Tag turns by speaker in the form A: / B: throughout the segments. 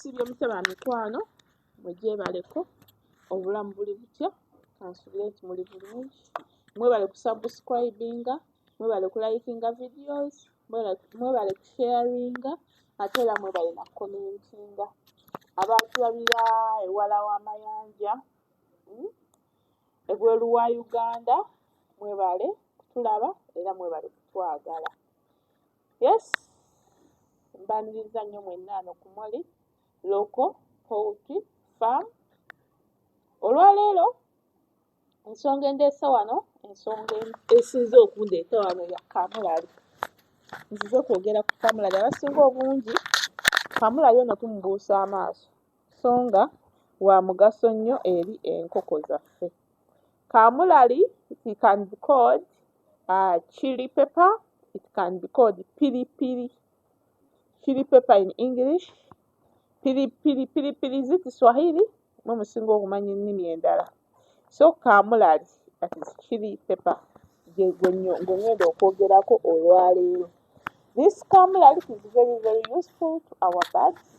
A: Tusibye mutema mikwano mugyebaleko obulamu buli butya kansubire nti muli bulungi mwebale kusubscribinga mwebale kulikinga videos mwebale kusharinga ate era mwebale na commentinga abantu babira ewala w'amayanja ebweru wa Uganda mwebale kutulaba era mwebale kutwagala. Yes, mbaniriza nnyo mwenna ano ku Muli Local Poultry Farm. Olwaleero ensonga endeese wano, ensonga esinze okundeeta wano ya kamulali. Nzize kwogera ku kamulali. Abasinga obungi kamulali ono tumubuusa amaaso so nga wa mugaso nnyo eri enkoko zaffe. Kamulali, it can be called chili pepper, it can be called pilipili. Chili pepper in English, pilipili is Swahili, mwe musinga okumanyi ennimi endala. So kamulali, that is chili pepper, ng'ongenda okwogerako olwaleero. This kamulali is very, very useful to our birds.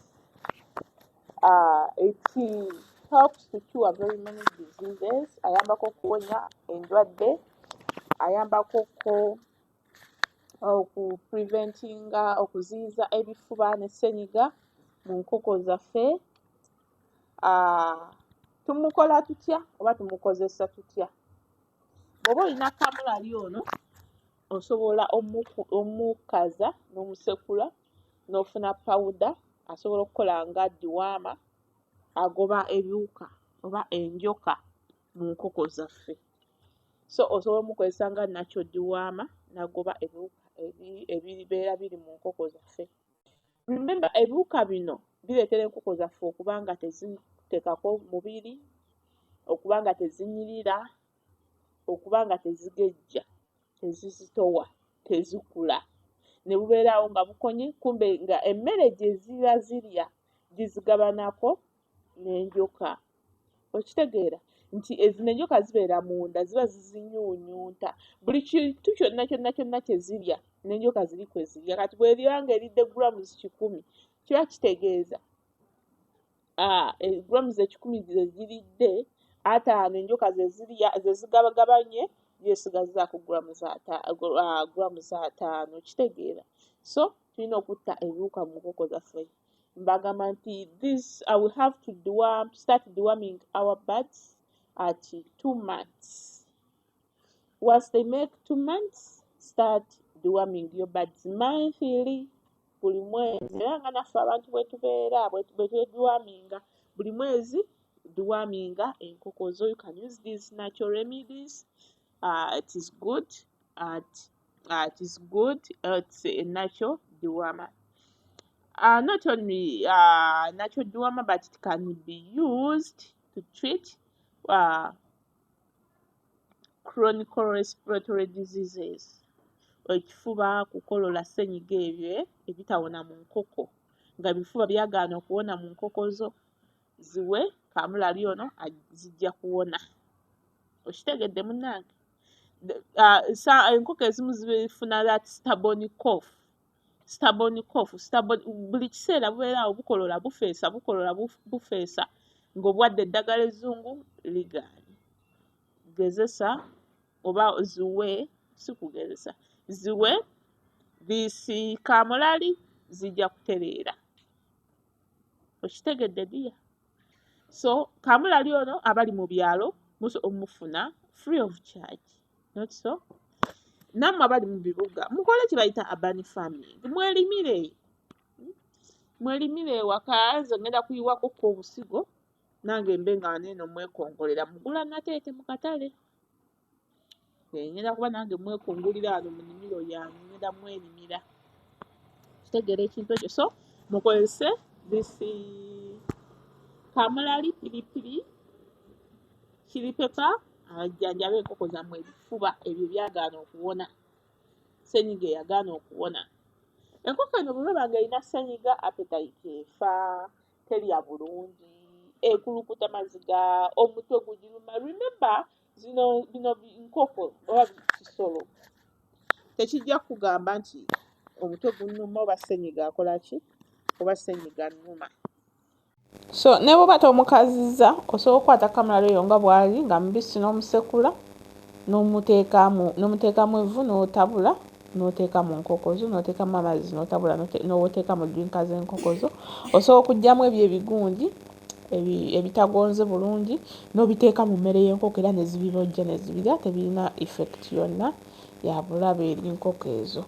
A: It helps to cure very many diseases. Ayambako okuwonya endwadde, ayambako okupreventinga okuziyiza ebifuba ne ssenyiga mu nkoko zaffe. Tumukola tutya oba tumukozesa tutya? Bw'oba olina kamulali ono osobola omukaza n'omusekula n'ofuna pawuda asobola okukola nga diwaama agoba ebiwuka oba enjoka mu nkoko zaffe. So osobola omukozesa nga nakyo diwaama nagoba ebiwuka ebibeera biri mu nkoko zaffe. Remember, ebiwuka bino bireetera enkoko zaffe okuba nga teziteekako mubiri, okuba nga tezinyirira, okuba nga tezigejja, tezizitowa, tezikula. Ne bubeeraawo nga bukonye kumbe nga emmere gye ziba zirya gizigabanako n'enjoka. Okitegeera nti ezino enjoka zibeera munda ziba zizinyuunyuunta. Buli kintu kyonna kye zirya n'enjoka ziri kwe zirya. Kati bw'eriba ng'eridde grams 100 kiba kitegeeza grams 100 ze ziridde, 5 enjoka ze zigabagabanye zeesigazzaako grams 5. Kitegeera. So tulina okutta ebiwuka mu nkoko zaffe. Mbagamba nti we have to start deworming our birds at 2 months. Once they make 2 months, start deworming your birds monthly. Buli mwezi era nga naffe abantu bwe tubeera bwe twedeworminga buli mwezi deworminga enkoko zo. You can use these natural remedies. It is good. It's a natural dewormer. Not only natural dewormer, but it can be used to treat chronic respiratory diseases. Ekifuba, kukolola, ssenyiga ebyo ebitawona mu nkoko. Nga bifuba byagaana okuwona mu nkoko zo, ziwe kamulali ono zijja kuwona. Okitegedde munnange? Enkoko ezimu zifuna that stubborn cough. Buli kiseera bubeeraawo bukolola bufeesa ng'obwadde eddagala ezzungu ligaanye. Gezesa oba ziwe, si kugezesa, ziwe bisi kamulali zijja kutereera. Okitegedde ddiya? So kamulali ono abali mu byalo omufuna free of charge. Not so? Nammwe abali mu bibuga mukole kye bayita urban farming. Mwelimire ewaka. Nze ngenda kuyiwako obusigo nange mbe nga neeno mwekongolera mugula nateete mu katale. Ngenda kuba nange mwekongolera wano mu nnimiro yange, ngenda mwerimira. Kitegeera ekintu ekyo. So mukozese kamulali, pilipili, chili pepper ajjanjaba enkoko zammwe ebifuba ebyo byagaana okuwona, ssenyiga eyagaana okuwona. Enkoko eno bw'eba ng'erina ssenyiga, appetite efa, terya bulungi, ekulukuta maziga, omutwe gugiruma. Remember, bino nkoko oba kisolo tekijja kugamba nti omutwe gunnuma oba ssenyiga akola ki oba ssenyiga nnuma. So ne bwoba tomukazizza osobola okukwata kamulali oyo nga bw'ali nga mubisi n'omusekula n'omuteekamu evvu n'otabula n'oteekamu nkokozo n'oteekamu amazzi n'otabula n'oteekamu drinka z'enkokozo. Osobola okuggyamu ebyo ebigundi ebitagonze bulungi n'obiteeka mu mmere y'enkoko era ne zibibojja ne zibirya, tebirina effect yonna ya bulabe eri nkoko ezo.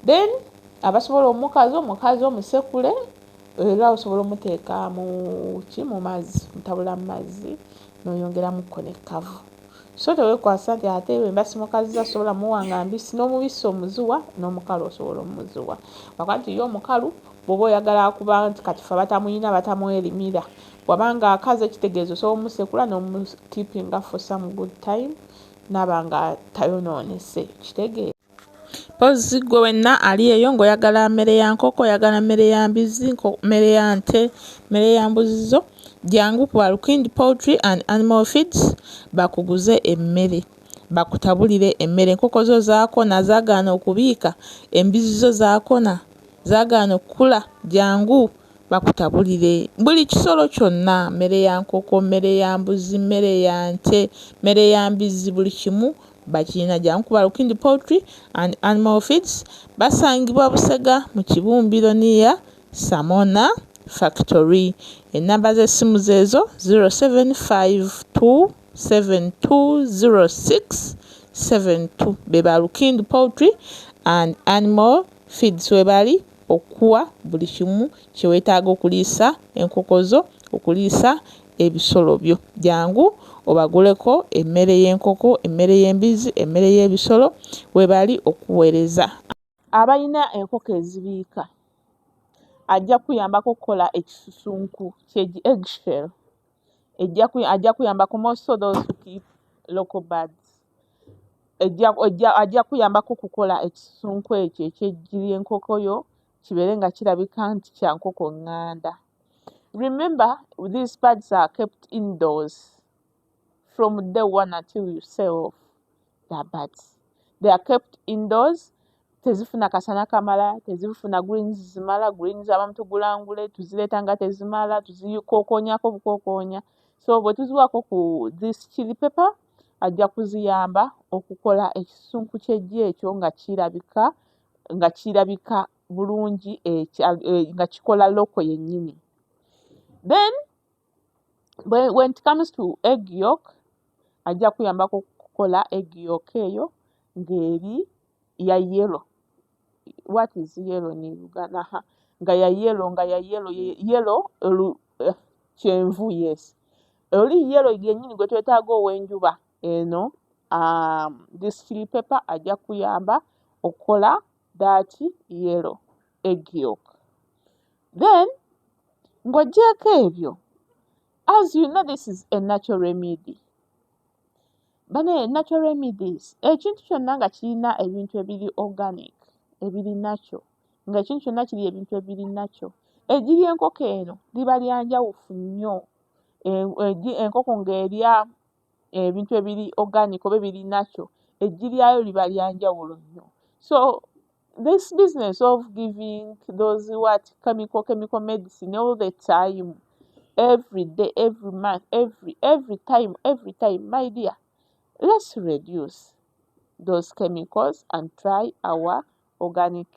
A: Then abasobola omukazi omusekule era osobola omuteeka mu mazzi, mutabula mu mazzi n'oyongeramuko ne kavu. So teweekwasa nti ate bwemba simukazizza sobola muwanga mbisi, n'omubisi omuziwa n'omukalu osobola omuziwa. Lwakuba nti ye omukalu bw'oba oyagala kuba nti kati fe batamuyina batamwerimira, bw'abanga akaze kitegeeza osobola omusekula n'omukeepinga for some good time n'aba nga tayonoonese, kitegeeza. Mpozi gwe wenna ali eyo ng'oyagala mmere ya nkoko, oyagala mmere ya mbizi, mmere ya nte, mmere ya mbuzi zo, jangu ku Alukindi Poultry and Animal Feeds bakuguze emmere, bakutabulire emmere. Enkoko zo zaakona zaagaana okubiika, embizi zo zaakona zaagaana okukula, jangu bakutabulire buli kisolo kyonna, mmere ya nkoko, mmere ya mbuzi, mmere ya nte, mmere ya mbizi, buli kimu bakirina. Jangu ku Alukindi Poultry and Animal Feeds. Basangibwa Busega mu Kibumbiro near Samona Factory. Ennamba z'essimu zeezo 0752720672. Be ba Alukindi Poultry and Animal Feeds we bali okuwa buli kimu kye weetaaga okuliisa enkoko zo, okuliisa ebisolo byo. Jangu obaguleko emmere y'enkoko, emmere y'embizi, emmere y'ebisolo we bali okuweereza. Abalina enkoko ezibiika ajja kuyambako okukola ekisusunku eggshell. Ajja kuyambako most of those who keep local birds. Ajja kuyambako okukola ekisusunku ekyo eky'eggi ly'enkoko yo kibeere nga kirabika nti kya nkoko ŋŋanda. Remember, these birds are kept indoors from day one until you sell off the birds. They are kept indoors. Tezifuna kasana kamala, tezifuna greens zimala, greens abamu tugulangule, tuzireeta nga tezimala, tuzikookoonyako bukokoonya. So bwe tuziwaako ku this chili pepper ajja kuziyamba okukola ekisusunku ky'eggi ekyo nga kirabika bulungi, nga kikola loko yennyini. Then when it comes to egg yolk, ajja kuyambako okukola egg yolk eyo ng'eri ya yellow. What is yellow in Uganda? Nga ya yellow kyenvu, yes. Oli yellow yennyini gwe twetaaga ow'enjuba eno, this chili pepper ajja kuyamba okukola that yellow egg yolk. Then ng'oggyeko ebyo, as you know, this is a natural remedy. Bane natural remedies, ekintu kyonna nga kirina ebintu ebiri organic, ebiri natural, nga ekintu kyonna kiri ebintu ebiri natural. Eggi ly'enkoko eno liba lya njawufu nnyo. Enkoko ng'erya ebintu ebiri organic oba ebiri natural, eggi lyayo liba lya njawulo nnyo. So this business of giving those chemical medicine all the time, every day, every month, every time, my dear, let's reduce those chemicals and try our organic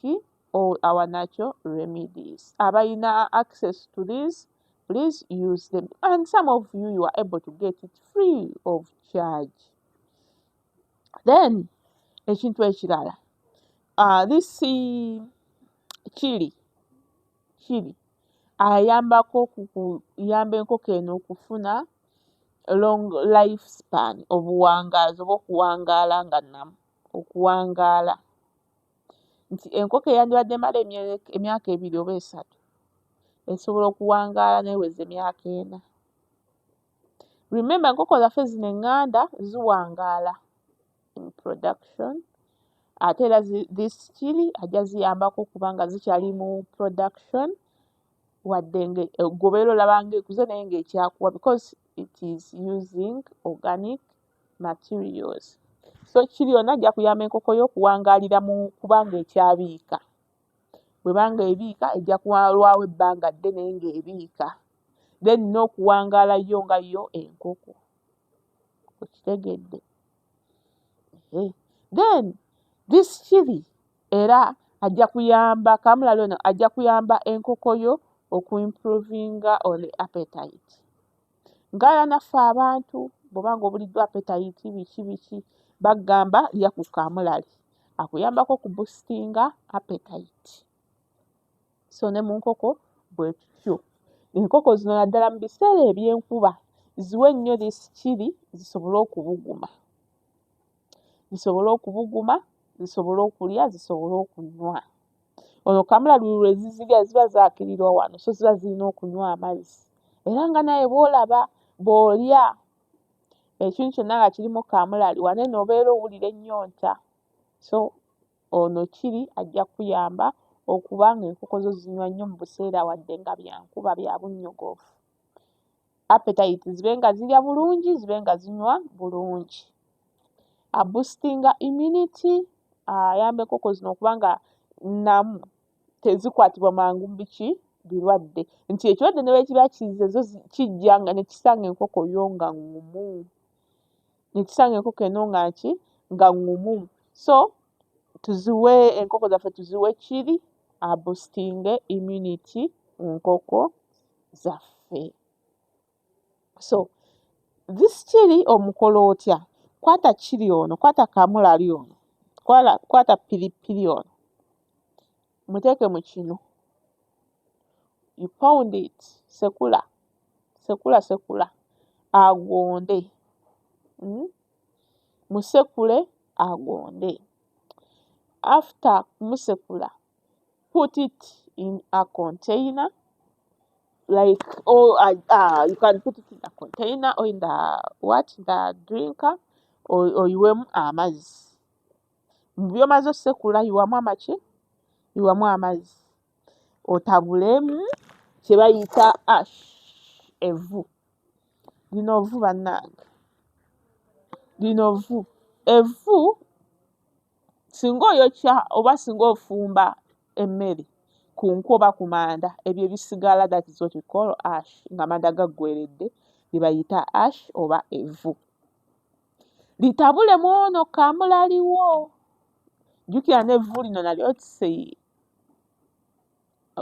A: or our natural remedies. Abalina access to these, please use them. And some of you are able to get it free of charge. Then, ekintu ekirala, this chili ayambako kuyamba enkoko eno okufuna long life span, obuwangaazi oba okuwangaala nga nnamu, okuwangaala. Nti enkoko eyandibadde emala emyaka 2 oba 3 esobola okuwangaala n'eweza emyaka 4. Remember, enkoko zaffe zino eŋŋanda ziwangaala in production. Ate era this chili ajja ziyambako kubanga zikyali mu production, wadde ng'obeera olaba ng'ekuze naye ng'ekyakuwa because it is using organic materials. So chili yonna ajja kuyamba enkoko yo okuwangaalira mu kubanga ekyabiika. Bw'ebanga ebiika ejja kuwalwawo ebbanga ddene ng'ebiika. then n'okuwangaala nga yo enkoko. Okitegedde? Then this chili era ajja kuyamba kamulali ono ajja kuyamba enkoko yo okuimprovinga on appetite. Ng'ala naffe abantu bw'obanga obuliddwa appetite biki bagamba lya ku kamulali akuyambako ku boostinga appetite. So ne mu nkoko bwe tutyo. Enkoko zino naddala mu biseera eby'enkuba ziwe nnyo this chili zisobole okubuguma. Zisobole okubuguma, zisobole okulya, zisobole okunywa. Ono kamulali lwe zizirya ziba zaakirirwa wano, so ziba zirina okunywa amazzi. Era nga naye bw'olaba bw'olya ekintu kyonna nga kirimu kamulali wano eno obeera owulira ennyonta. So ono chili ajja kuyamba okuba ng'enkoko zo zinywa nnyo mu buseera wadde nga bya nkuba bya bunnyogovu. Appetite zibe nga zirya bulungi, zibe nga zinywa bulungi. Aboostinga immunity, ayamba enkoko zino okuba nga namu tezikwatibwa mangu birwadde. Nti ekirwadde ne bwe kiba kizze zo kijja nga ne kisanga enkoko yo nga ngumu. Ne kisanga enkoko eno nga ngumu. So tuziwe enkoko zaffe tuziwe chili aboostinge immunity mu nkoko zaffe. So this chili omukola otya? Kwata chili ono, kwata kamulali ono, kwata pilipili ono, muteeke mu kinu. You pound it, sekula, agonde. Musekule agonde. After musekula, put it in a container, you can put it in a container or in the drinker, oyiwemu amazzi. Mu by'omaze osekula yiwamu amaki? Yiwamu amazzi. Otabulemu kye bayita ash, evvu. Lino vvu bannange. Lino vvu. Evvu singa oyokya oba singa ofumba emmere ku nku oba ku manda, ebyo ebisigala that is what we call ash. Nga manda gaggweredde bye bayita ash oba evvu. Litabulemu ono kamulaliwo. Jjukira n'evvu lino nalyo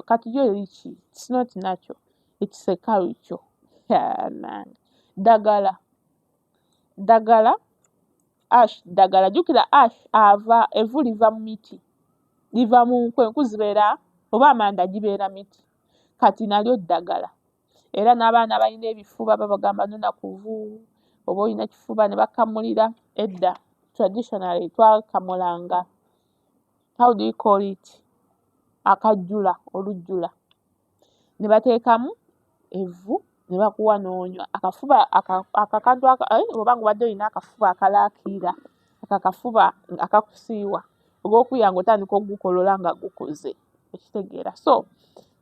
A: kati yo eriki? It's not natural. It's a culture. Ddagala. Ash, ddagala. Jjukira ash evvu liva mu miti. Liva mu nku, enku zibeera oba amanda gibeera miti. Kati nalyo ddagala. Era n'abaana balina ebifuba babagamba nona ku vvu. Oba olina kifuba ne bakamulira edda. Traditionally twakamulanga. How do you call it? Akajjula, olujjula. Ne bateekamu evvu ne bakuwa n'onywa. Akafuba akakantu oba ng'obadde olina akafuba akalaakira, akafuba akakusiiwa, ogw'okuyanga otandika ogukolola nga gukoze. Okitegeera? So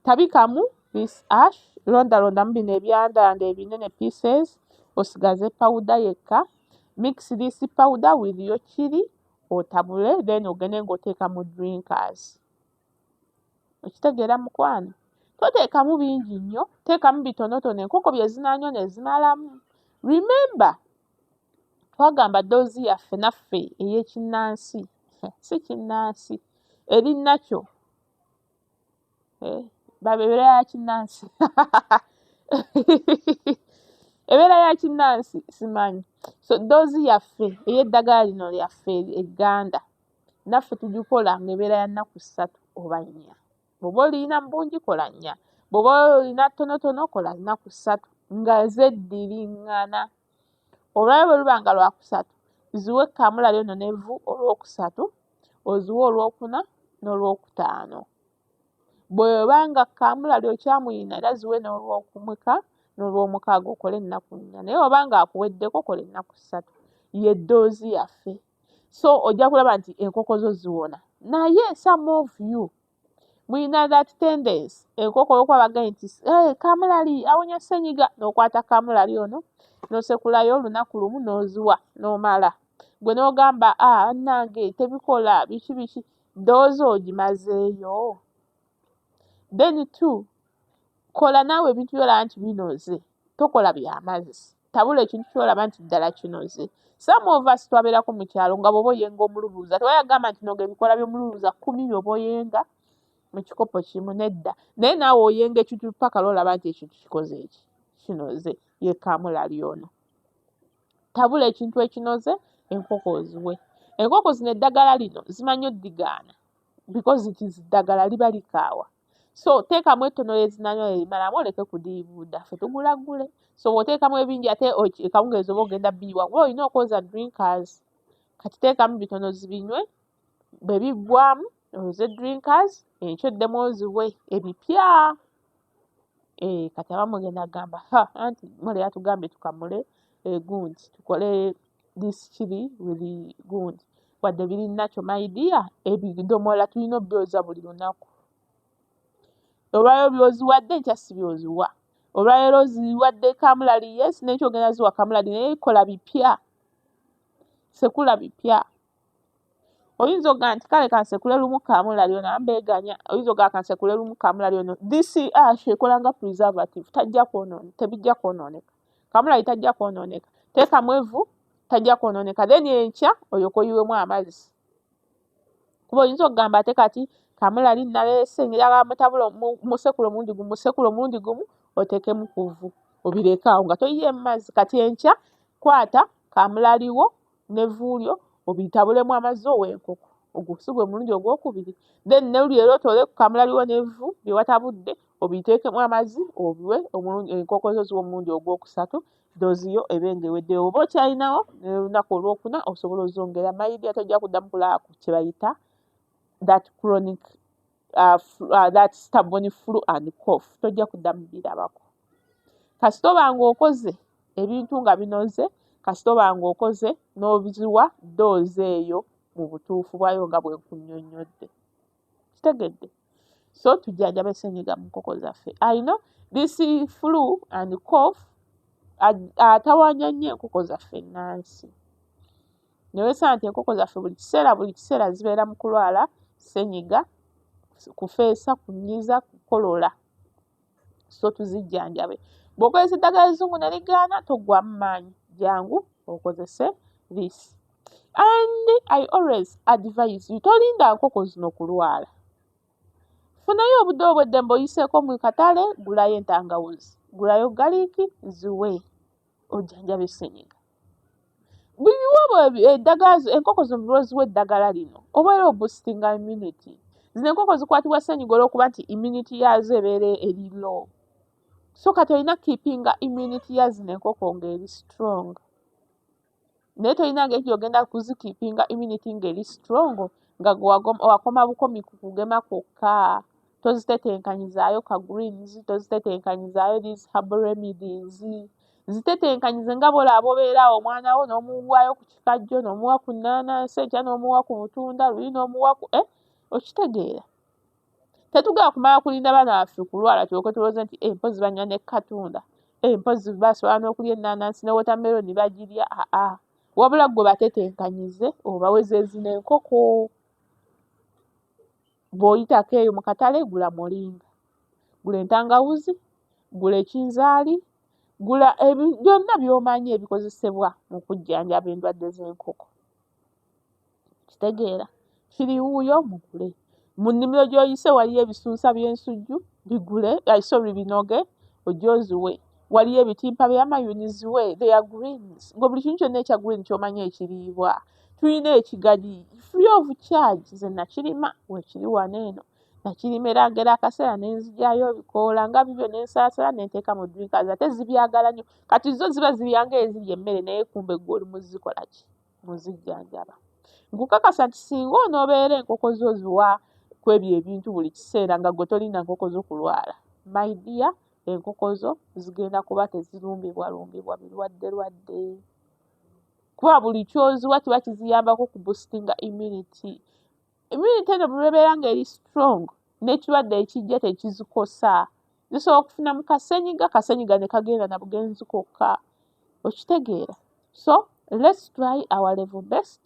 A: tabikamu this ash, londalondamu bino ebyandanda ebinene pieces, osigaze powder yekka. Mix this powder with your chili, otabule, then ogende ng'oteeka mu drinkers. Okitegeera mukwano? Toteekamu bingi nnyo, teekamu bitonotono, enkoko bye zinaanywa ne zimalamu. Remember, twagamba ddoozi yaffe naffe ey'ekinnansi, si kinnansi, eri nakyo. Ebeera ya kinnansi. Ebeera ya kinnansi simanyi. So ddoozi yaffe ey'eddagala lino lyaffe egganda, naffe tugikola ng'ebeera ya nnaku 3 oba 4. Bw'oba olina bungi kola 4. Bw'oba olina ttonotono kola nnaku 3 nga zeddiriŋŋana. Olwayo bwe luba nga lwakusatu, ziwe kamulali ono n'evvu olwokusatu, oziwe olwokuna n'olwokutaano. Bw'oba nga kamulali okyamuyina era ziwe n'olwokumeka n'olwomukaaga okole ennaku 4. Naye oba nga akuweddeko kola ennaku 3. Ye ddoozi yaffe. So ojja kulaba nti enkoko zo ziwona. Naye some of you muyina that tendency, enkoko olw'okuba bagaye nti kamulali awonya ssenyiga, n'okwata kamulali ono n'osekulayo olunaku lumu n'oziwa n'omala. Gwe n'ogamba annange tebikola biki, ddoozi ogimazeeyo. Then too, kola naawe ebintu byolaba nti binoze tokola byamazzi tabula ekintu kyolaba nti ddala kinoze some of us twabeerako mu kyalo nga bw'oba oyenga omululuuza tewayagamba nti noga ebikola by'omululuuza 10 byoba oyenga mu kikopo kimu nedda naye naawe oyenga ekintu paka lwolaba nti ekintu kikoze eki kinoze ye kaamulali ono tabula ekintu ekinoze enkoko oziwe enkoko zino eddagala lino zimanyi oddigaana because it is ddagala liba likaawa so teekamu ettono lyezinanywa erimalamu oleke kudiibuuda ffe tugulagule so bw'oteekamu ebingi ate ekawungeezi oba ogenda bbiiwa kuba olina okwoza drinkers kati teekamu bitono zibinywe bwe biggwamu oze drinkers enkyo oddemu oziwe ebipya kati abamu genda gamba anti mole yatugambye tukamule gundi tukole this kiri with gundi wadde biri nakyo my dear ebidomola tulina obyoza buli lunaku olwaleero byoziwadde nkya si byoziwa olwaleero oziwadde kamulali yes n'ekyo ogenda ziwa kamulali naye kola bipya sekula bipya oyinza ogaa nti kale kansekule lumu kamulali ono ambeeganya oyinza ogaa kansekule lumu kamulali ono DCH ekola nga preservative tajja kwonooneka tebijja kwonooneka kamulali tajja kwonooneka teekamu evu tajja kwonooneka then enkya olyoke oyiwemu amazzi kuba oyinza okugamba ate kati kamulali naleese njagala mutabula musekule omulundi gumu oteekemu kuvu obireka awo nga toyiyeemu mazzi kati enkya kwata kamulaliwo nevuulyo obitabulemu amazzi ow'enkoko ogusugwe omulundi ogwokubiri then nolwero otole kamulaliwo nevu bye watabudde obiteekemu amazzi obiwe enkoko zo ziwa omulundi ogwokusatu doziyo ebe ng'ewedde oba okyalinawo n'olunaku olwokuna osobola ozongera mayidi tojja kuddamu kulaba ku kye bayita that chronic that stubborn flu and cough tojja kuddamu birabako kasita oba ng'okoze ebintu nga binoze kasita oba ng'okoze n'obiziwa doozi eyo mu butuufu bwayo nga bwe nkunnyonnyodde kitegedde so tujjanjabe ssenyiga mu nkoko zaffe I know this flu and cough atawaanya nnyo enkoko zaffe ennansi newesa nti enkoko zaffe buli kiseera zibeera mu kulwala ssenyiga kufeesa kunyiza kukolola so tuzijjanjabe bw'okozesa eddagala ezzungu ne ligaana toggwamu maanyi jangu okozese this and I always advise you tolinda nkoko zino kulwala funayo obudde obw'eddembe oyiseeko mu katale gulayo entangawuzi gulayo galiiki ziwe ojjanjabe ssenyiga buli eddagala enkoko zino lwoziwa eddagala lino obeera oboostinga immunity zino enkoko zikwatibwa ssenyiga olw'okuba nti immunity yaazo ebeera eri low so kati olina keepinga immunity ya zino enkoko ng'eri strong naye tolina ng'eki ogenda kuzikiipinga immunity ng'eri strong nga wakoma bukomi ku kugema kwokka tozitetenkanyizaayo ka greens tozitetenkanyizaayo these herbal remedies zitetenkanyize nga bw'olaba obeeraawo omwana wo n'omuwaayo ku kikajjo n'omuwa ku nnaanansi enkya n'omuwa ku butunda luli n'omuwa ku okitegeera tetugenda kumala kulinda baana baffe kulwala tulyoke tulowooze nti mpozi banywa ne katunda mpozi basobola n'okulya ennaanansi ne wotameroni bagirya wabula gwe batetenkanyize obaweze zino enkoko bw'oyitako eyo mu katale gula mulinga gula entangawuzi gula ekinzaali gula byonna by'omanyi ebikozesebwa mu kujjanjaba endwadde z'enkoko kitegeera kiri wuuyo mugule mu nnimiro gy'oyise waliyo ebisuusa by'ensujju bigule binoge ojooziwe waliyo ebitimpa by'amayuni ziwe they are greens gwe buli kintu kyonna ekya green ky'omanyi ekiriibwa tulina ekigadi free of charge ze nakirima wekiri wano eno nakirima era ngera akaseera nenzijyayo ebikoola nga bibyo nensaasala nenteeka mu drinkers ate zibyagala nnyo kati zo ziba ziryanga ezirya emmere naye kumbe gwe oli muzikola ki muzijjanjaba nkukakasa nti singa onoobeera enkoko zo ziwa ku ebyo ebintu buli kiseera nga gwe tolina nkoko zo kulwala my dear enkoko zo zigenda kuba tezirumbibwarumbibwa birwadde kuba buli kyoziwa kiba kiziyambako ku boostinga immunity eno bwebeera ng'eri strong n'ekirwadde ekijja tekizikosa zisobola okufuna mu kasenyiga ne kagenda na bugenzi kokka okitegeera so let's try our level best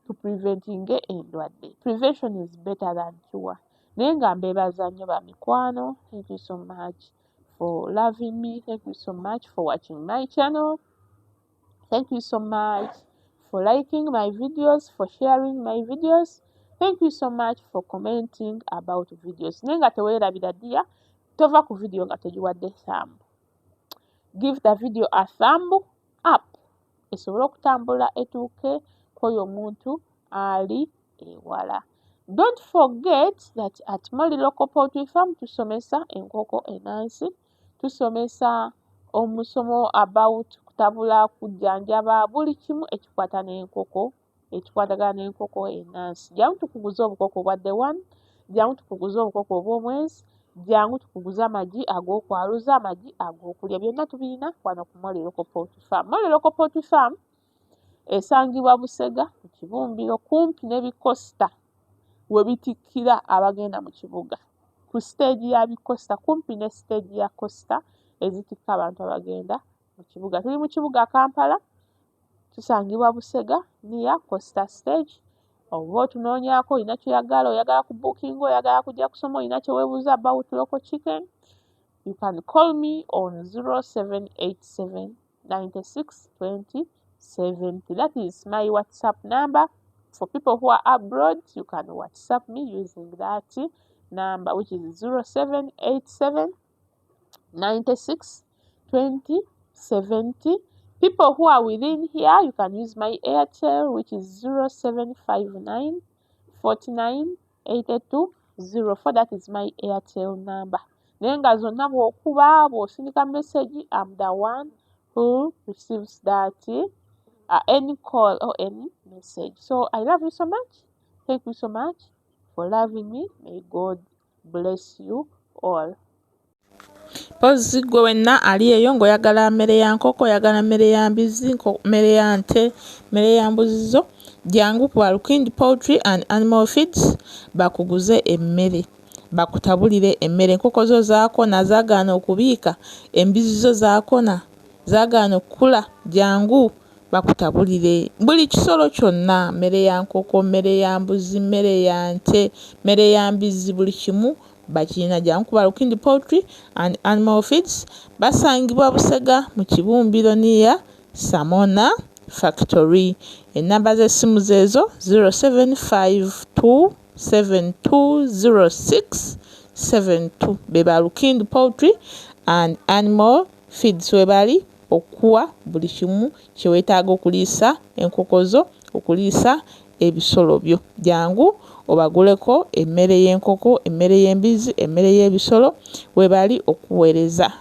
A: to preventing endwadde prevention is better than cure naye nga mbeebaza nnyo bamikwano. Thank you so much for loving me. Thank you so much for watching my channel. Thank you so much for liking my videos, for sharing my videos. Thank you so much for commenting about videos. Naye nga teweerabira ddiya, tova ku video nga tegiwadde thumb. Give the video a thumb up. Esobole okutambula etuuke kw'oyo omuntu ali ewala. Don't forget that at Molly Local Poultry Farm tusomesa enkoko ennansi, tusomesa omusomo about kutabula, kujjanjaba, buli kimu ekikwata n'enkoko, ekikwatagana n'enkoko ennansi. Jangu tukuguze obukoko obwa day one, jangu tukuguze obukoko obw'omwezi, jangu tukuguze amagi ag'okwaluza, amagi ag'okulya. Byonna tubirina wano ku Molly Local Poultry Farm. Molly Local Poultry Farm esangibwa Busega mu Kibumbiro kumpi n'ebikosta we bitikkira abagenda mu kibuga. Ku stage ya bikosta, kumpi ne stage ya kosta ezitikka abantu abagenda mu kibuga. Tuli mu kibuga Kampala, tusangibwa Busega near Costa stage. Oba otunoonyaako olina ky'oyagala, oyagala ku booking, oyagala kujja kusoma, olina kye weebuuza about local chicken, you can call me on 0787 96 20 70. That is my WhatsApp number. For people who are abroad, you can WhatsApp me using that number, which is 0787 96 20 70. People who are within here, you can use my Airtel, which is 0759 49 82 04. That is my Airtel number. Naye nga zonna bw'okuba bw'osindika message, I'm the one who receives that any call or any message. So I love you so much. Thank you so much for loving me. May God bless you all. Pozi gwe wenna ali eyo ng'oyagala mmere ya nkoko, oyagala mmere ya mbizi, mmere ya nte, mmere ya mbuzizo, jangu ku Alukingi Poultry and Animal Feeds bakuguze emmere, bakutabulire emmere. Enkoko zo zaakona, zaagaana okubiika, embizi zo zaakona, zaagaana okukula, jangu bakutabulire buli kisolo kyonna, mmere ya nkoko, mmere ya mbuzi, mmere ya nte, mmere ya mbizi, buli kimu bakirina. Jangu ku Alukingi Poultry and Animal Feeds basangibwa Busega mu Kibumbiro near Samona Factory. Ennamba z'essimu zeezo 0752 720672. Be ba Alukingi Poultry and Animal Feeds we bali okuwa buli kimu kye weetaaga okuliisa enkoko zo, okuliisa ebisolo byo. Jangu obaguleko emmere y'enkoko, emmere y'embizi, emmere y'ebisolo we bali okuweereza.